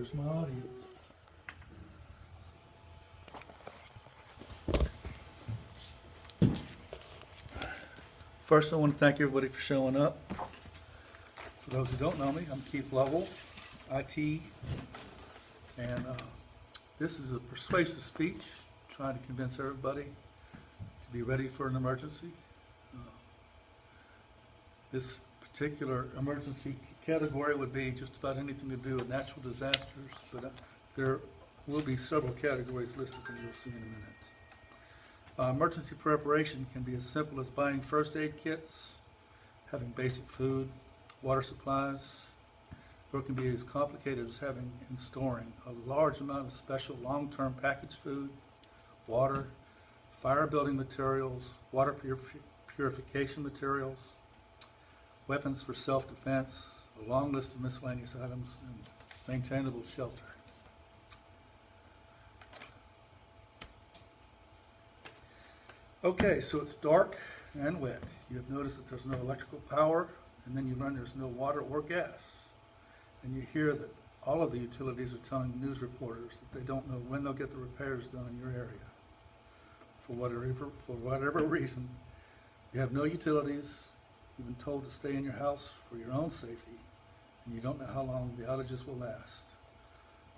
There's my audience. First, I want to thank everybody for showing up. For those who don't know me, I'm Keith Lovell, IT, and this is a persuasive speech trying to convince everybody to be ready for an emergency. This particular emergency category would be just about anything to do with natural disasters, but there will be several categories listed that you'll see in a minute. Emergency preparation can be as simple as buying first aid kits, having basic food, water supplies, or it can be as complicated as having and storing a large amount of special long-term packaged food, water, fire building materials, water purification materials, weapons for self-defense, a long list of miscellaneous items, and maintainable shelter. Okay, so it's dark and wet. You have noticed that there's no electrical power, and then you learn there's no water or gas. And you hear that all of the utilities are telling news reporters that they don't know when they'll get the repairs done in your area. For whatever reason, you have no utilities. You've been told to stay in your house for your own safety, and you don't know how long the outages will last.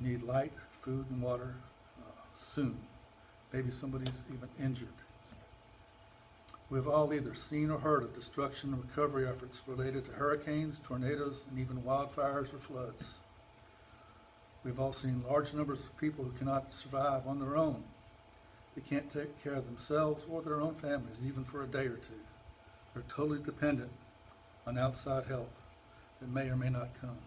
You need light, food, and water soon. Maybe somebody's even injured. We've all either seen or heard of destruction and recovery efforts related to hurricanes, tornadoes, and even wildfires or floods. We've all seen large numbers of people who cannot survive on their own. They can't take care of themselves or their own families, even for a day or two. They're totally dependent on outside help that may or may not come.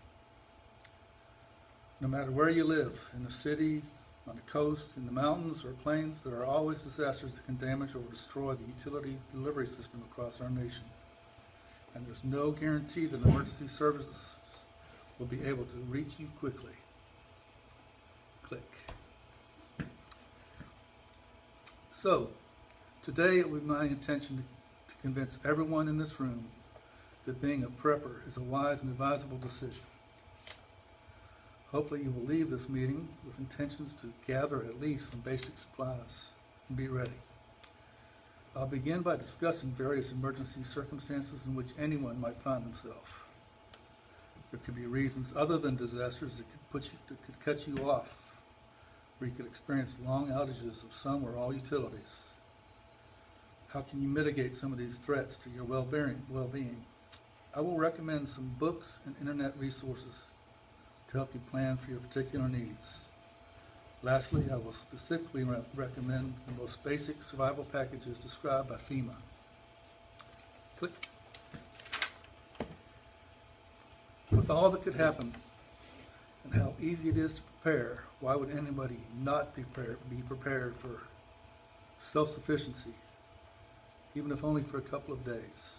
No matter where you live, in the city, on the coast, in the mountains, or plains, there are always disasters that can damage or destroy the utility delivery system across our nation. And there's no guarantee that emergency services will be able to reach you quickly. Click. So, today it was my intention to convince everyone in this room that being a prepper is a wise and advisable decision. Hopefully you will leave this meeting with intentions to gather at least some basic supplies and be ready. I'll begin by discussing various emergency circumstances in which anyone might find themselves. There could be reasons other than disasters that could cut you off, where you could experience long outages of some or all utilities. How can you mitigate some of these threats to your well-being? I will recommend some books and internet resources to help you plan for your particular needs. Lastly, I will specifically recommend the most basic survival packages described by FEMA. Click. With all that could happen and how easy it is to prepare, why would anybody not be prepared for self-sufficiency, even if only for a couple of days?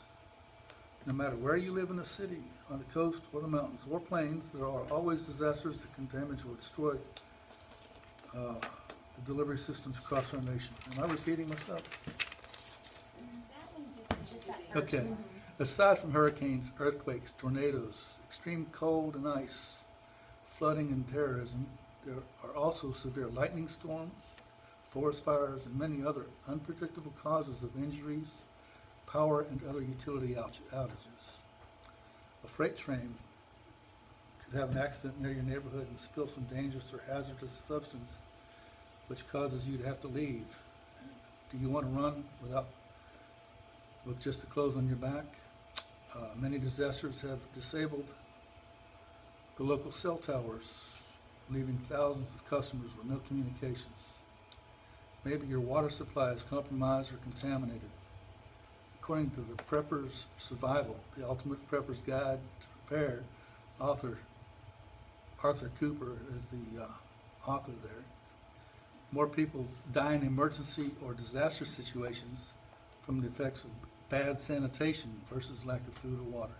No matter where you live in the city, on the coast, or the mountains, or plains, there are always disasters that can damage or destroy the delivery systems across our nation. Am I repeating myself? Okay. Aside from hurricanes, earthquakes, tornadoes, extreme cold and ice, flooding and terrorism, there are also severe lightning storms, forest fires, and many other unpredictable causes of injuries, power, and other utility outages. A freight train could have an accident near your neighborhood and spill some dangerous or hazardous substance, which causes you to have to leave. Do you want to run with just the clothes on your back? Many disasters have disabled the local cell towers, leaving thousands of customers with no communications. Maybe your water supply is compromised or contaminated. According to the Prepper's Survival, the Ultimate Prepper's Guide to Prepare, author Arthur Cooper is the author there. More people die in emergency or disaster situations from the effects of bad sanitation versus lack of food or water.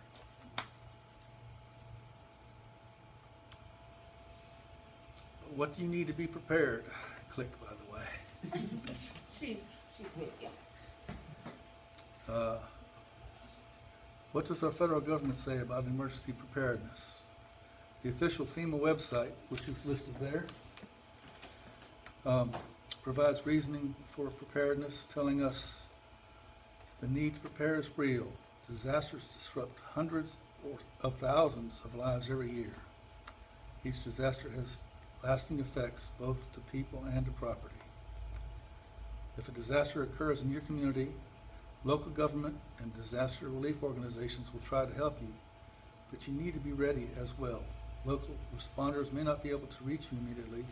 What do you need to be prepared? Click, by the way. She's me, yeah. What does our federal government say about emergency preparedness? The official FEMA website, which is listed there, provides reasoning for preparedness, telling us the need to prepare is real. Disasters disrupt hundreds of thousands of lives every year. Each disaster has lasting effects both to people and to property. If a disaster occurs in your community, local government and disaster relief organizations will try to help you, but you need to be ready as well. Local responders may not be able to reach you immediately,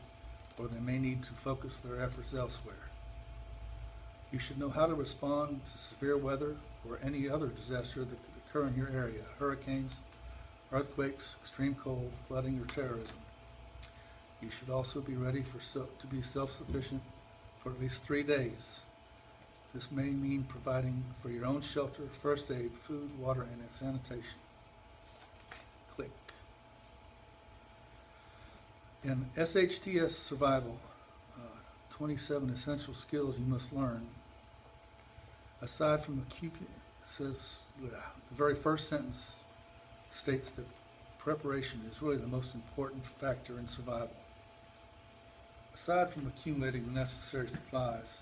or they may need to focus their efforts elsewhere. You should know how to respond to severe weather or any other disaster that could occur in your area: hurricanes, earthquakes, extreme cold, flooding, or terrorism. You should also be ready to be self-sufficient for at least 3 days. This may mean providing for your own shelter, first aid, food, water, and sanitation. Click. In SHTS Survival, 27 essential skills you must learn. Aside from the the very first sentence states that preparation is really the most important factor in survival. Aside from accumulating the necessary supplies,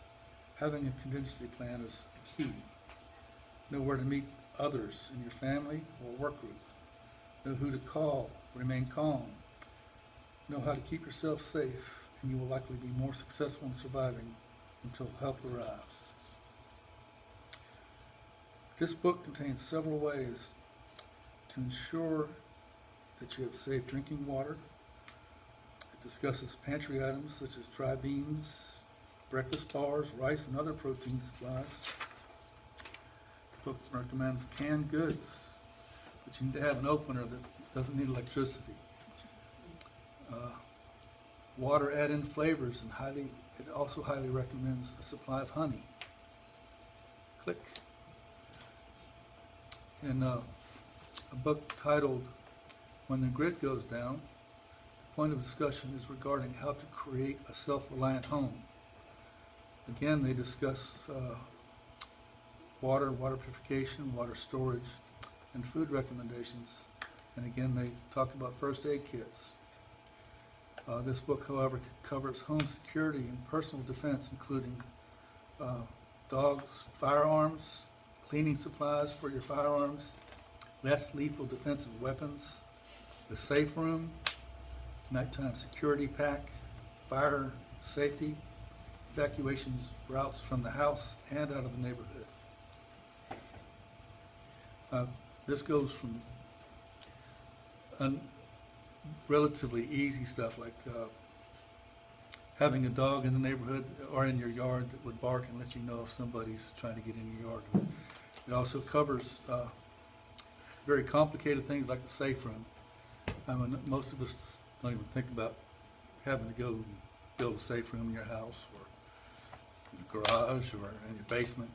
having a contingency plan is key. Know where to meet others in your family or work group. Know who to call. Remain calm. Know how to keep yourself safe, and you will likely be more successful in surviving until help arrives. This book contains several ways to ensure that you have safe drinking water. It discusses pantry items such as dry beans, breakfast bars, rice, and other protein supplies. The book recommends canned goods, but you need to have an opener that doesn't need electricity. Water add-in flavors, and it also highly recommends a supply of honey. Click. In a book titled When the Grid Goes Down, the point of discussion is regarding how to create a self-reliant home. Again, they discuss water purification, water storage, and food recommendations. And again, they talk about first aid kits. This book, however, covers home security and personal defense, including dogs, firearms, cleaning supplies for your firearms, less lethal defensive weapons, the safe room, nighttime security pack, fire safety, evacuations routes from the house and out of the neighborhood. This goes from relatively easy stuff like having a dog in the neighborhood or in your yard that would bark and let you know if somebody's trying to get in your yard. It also covers very complicated things like the safe room. I mean, most of us don't even think about having to go and build a safe room in your house or in your garage or in your basement.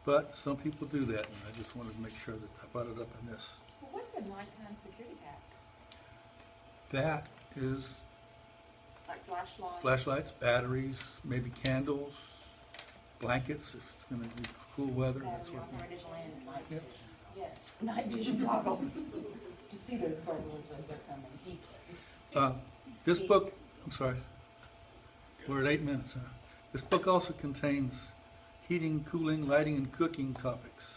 But some people do that, and I just wanted to make sure that I brought it up in this. Well, what's a nighttime security pack? That is Like flashlights? flashlights, batteries, maybe candles, blankets if it's going to be cool weather, that sort of thing. Operated land lights. Yep. Yes, night vision goggles to see those gargoyles as they're coming. This book, I'm sorry, we're at 8 minutes, huh? This book also contains heating, cooling, lighting, and cooking topics.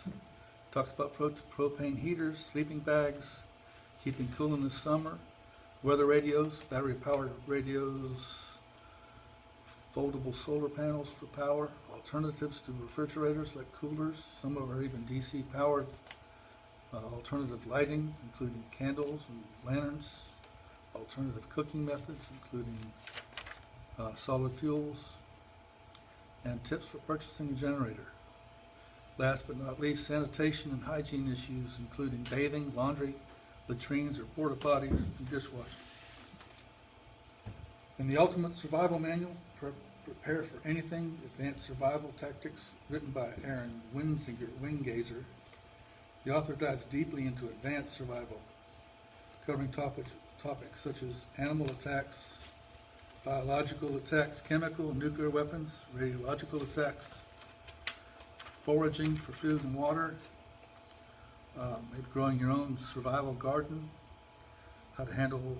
Talks about propane heaters, sleeping bags, keeping cool in the summer, weather radios, battery-powered radios, foldable solar panels for power, alternatives to refrigerators like coolers. Some of them are even DC-powered. Alternative lighting, including candles and lanterns. Alternative cooking methods, including solid fuels. And tips for purchasing a generator. Last but not least, sanitation and hygiene issues, including bathing, laundry, latrines or porta potties, and dishwashing. In the Ultimate Survival Manual, Prepare for Anything, Advanced Survival Tactics, written by Aaron Wingazer, the author dives deeply into advanced survival, covering topics such as animal attacks, biological attacks, chemical and nuclear weapons, radiological attacks, foraging for food and water, maybe growing your own survival garden, how to handle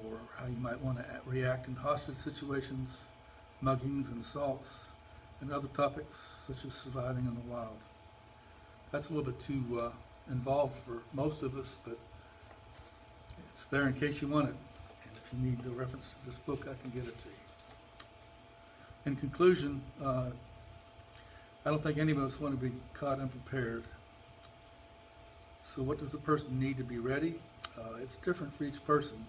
or how you might want to react in hostage situations, muggings and assaults, and other topics such as surviving in the wild. That's a little bit too involved for most of us, but it's there in case you want it. And if you need the reference to this book, I can get it to you. In conclusion, I don't think any of us want to be caught unprepared. So what does a person need to be ready? It's different for each person.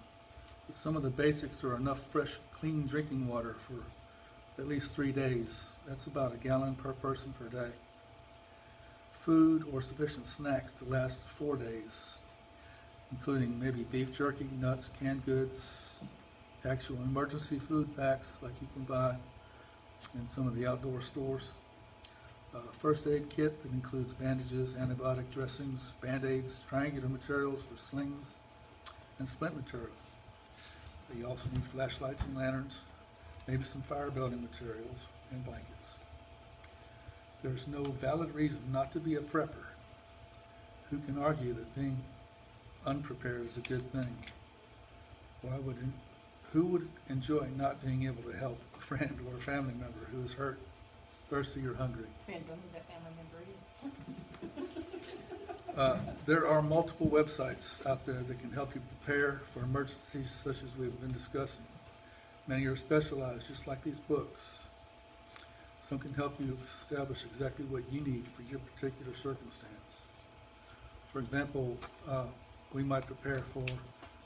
But some of the basics are enough fresh, clean drinking water for at least 3 days. That's about 1 gallon per person per day. Food or sufficient snacks to last 4 days, including maybe beef jerky, nuts, canned goods, actual emergency food packs like you can buy in some of the outdoor stores. First aid kit that includes bandages, antibiotic dressings, band-aids, triangular materials for slings, and splint materials. You also need flashlights and lanterns, maybe some fire building materials, and blankets. There's no valid reason not to be a prepper. Who can argue that being unprepared is a good thing? Who would enjoy not being able to help a friend or a family member who is hurt, thirsty, or hungry? Depends on who that family member is. There are multiple websites out there that can help you prepare for emergencies such as we've been discussing. Many are specialized, just like these books. Some can help you establish exactly what you need for your particular circumstance. For example, we might prepare for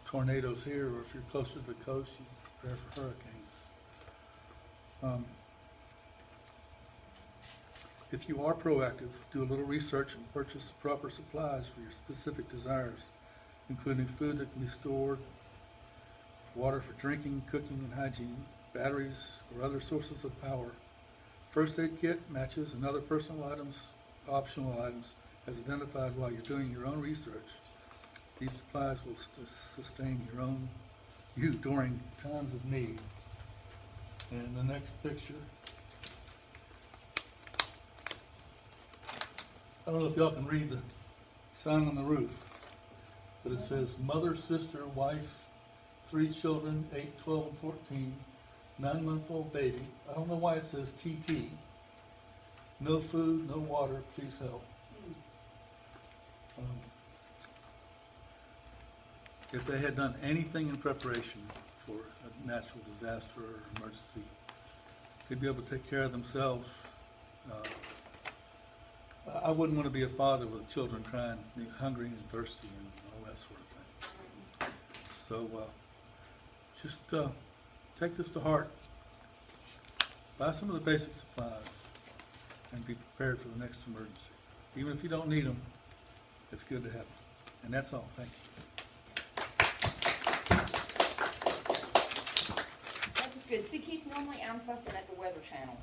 tornadoes here, or if you're closer to the coast, you prepare for hurricanes. If you are proactive, do a little research and purchase the proper supplies for your specific desires, including food that can be stored, water for drinking, cooking, and hygiene, batteries, or other sources of power. First aid kit, matches, and other personal items, optional items, as identified while you're doing your own research. These supplies will sustain you during times of need. And the next picture, I don't know if y'all can read the sign on the roof, but it says mother, sister, wife, 3 children, 8, 12, and 14, 9-month-old baby. I don't know why it says TT. No food, no water, please help. If they had done anything in preparation for a natural disaster or emergency, they'd be able to take care of themselves. I wouldn't want to be a father with children crying, hungry and thirsty and all that sort of thing. So just take this to heart. Buy some of the basic supplies and be prepared for the next emergency. Even if you don't need them, it's good to have them. And that's all. Thank you. That was good. See, Keith, normally I'm fussing at the Weather Channel.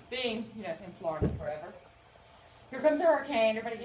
Being, in Florida forever. Here comes a hurricane. Everybody